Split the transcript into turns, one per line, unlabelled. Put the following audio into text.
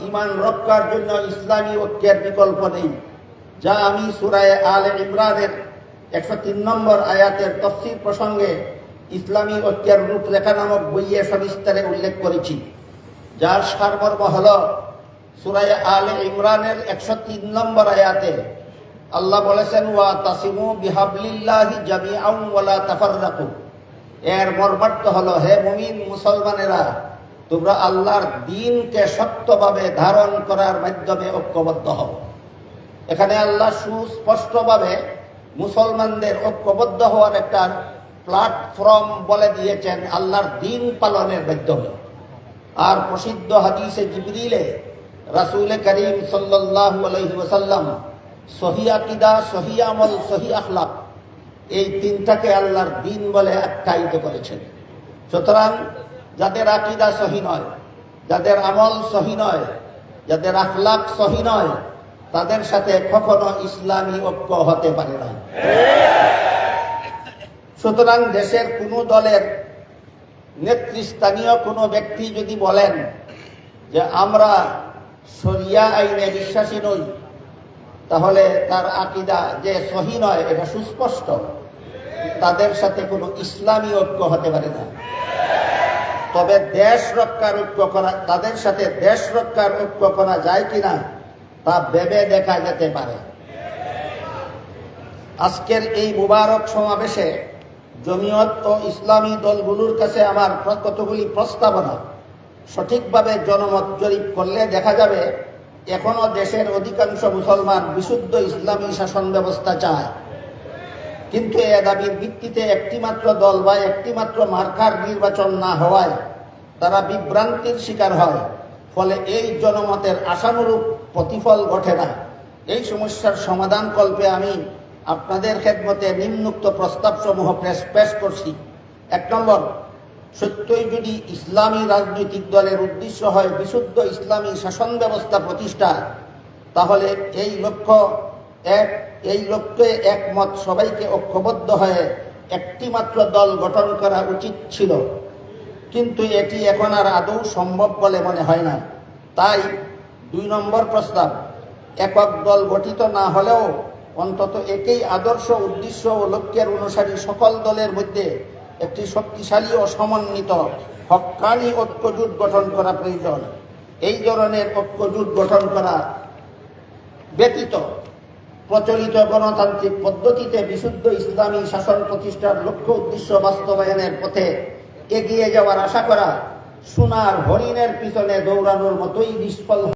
ঈমান রক্ষার জন্য ইসলামী ঐক্যের বিকল্প নেই, যা আমি সূরা আলে ইমরানের 103 নম্বর আয়াতের তাফসীর প্রসঙ্গে ইসলামী ঐক্যের রূপরেখা নামক বইয়ে সবিস্তারে উল্লেখ করেছি, যার সারমর্ম হল সূরা আলে ইমরানের 103 নম্বর আয়াতে আল্লাহ বলেছেন, ওয়া তাসিমু বিহাবলিল্লাহি জামিআন ওয়া লা তাফাররাকু। এর মর্মার্থ হলো, হে মুমিন মুসলমানেরা, তোমরা আল্লাহর দ্বীনকে শক্তভাবে ধারণ করার মাধ্যমে ঐক্যবদ্ধ হও। এখানে আল্লাহ সুস্পষ্টভাবে মুসলমানদের ঐক্যবদ্ধ হওয়ার একটা প্ল্যাটফর্ম বলে দিয়েছেন আল্লাহর দ্বীন পালনের মাধ্যমে। আর প্রসিদ্ধ হাদিসে জিবরিলে রাসূল করিম সাল্লাল্লাহু আলাইহি ওয়াসাল্লাম সহি আকীদা, সহি আমল, সহি আখলাক, এই তিনটাকে আল্লাহর দ্বীন বলে আখ্যায়িত করেছেন। সুতরাং যাদের আকীদা সহি নয়, যাদের আমল সহি নয়, যাদের আখলাক সহি নয়, তাদের সাথে কখনো ইসলামী ঐক্য হতে পারে না। সুতরাং দেশের কোনো দলের নেতৃস্থানীয় কোনো ব্যক্তি যদি বলেন যে আমরা শরিয়া আইনে বিশ্বাসী নই, তাহলে তার আকীদা যে সহি নয়, এটা সুস্পষ্ট। তাদের সাথে কোনো ইসলামী ঐক্য হতে পারে না। তবে দেশ রক্ষার ঐক্য করা, তাদের সাথে দেশ রক্ষার ঐক্য করা যায় কিনা তা ভেবে দেখা যেতে পারে। আজকের এই মুবারক সমাবেশে জমিয়ত ও ইসলামী দলগুলোর কাছে আমার কতগুলি প্রস্তাবনা। সঠিকভাবে জনমত জরিপ করলে দেখা যাবে এখনো দেশের অধিকাংশ মুসলমান বিশুদ্ধ ইসলামী শাসন ব্যবস্থা চায়, কিন্তু এ দাবির ভিত্তিতে একটিমাত্র দল বা একটিমাত্র মার্কার নির্বাচন না হওয়ায় তারা বিভ্রান্তির শিকার হয়। ফলে এই জনমতের আশানুরূপ প্রতিফল ঘটে না। এই সমস্যার সমাধান কল্পে আমি আপনাদের খেদমতে নিম্নোক্ত প্রস্তাবসমূহ পেশ করছি। 1 নম্বর, সত্যই যদি ইসলামী রাজনৈতিক দলের উদ্দেশ্য হয় বিশুদ্ধ ইসলামী শাসন ব্যবস্থা প্রতিষ্ঠা, তাহলে এই লক্ষ্যে একমত সবাইকে ঐক্যবদ্ধ হয়ে একটিমাত্র দল গঠন করা উচিত ছিল, কিন্তু এটি এখন আর আদৌ সম্ভব বলে মনে হয় না। তাই 2 নম্বর প্রস্তাব, একক দল গঠিত না হলেও অন্তত একই আদর্শ, উদ্দেশ্য ও লক্ষ্যের অনুসারী সকল দলের মধ্যে একটি শক্তিশালী ও সমন্বিত হক্কানি ঐক্যজোট গঠন করা প্রয়োজন। এই ধরনের ঐক্যজোট গঠন করা ব্যতীত প্রচলিত গণতান্ত্রিক পদ্ধতিতে বিশুদ্ধ ইসলামী শাসন প্রতিষ্ঠার লক্ষ্য উদ্দেশ্য বাস্তবায়নের পথে এগিয়ে যাওয়ার আশা করা সোনার হরিণের পিছনে দৌড়ানোর মতোই নিষ্ফল।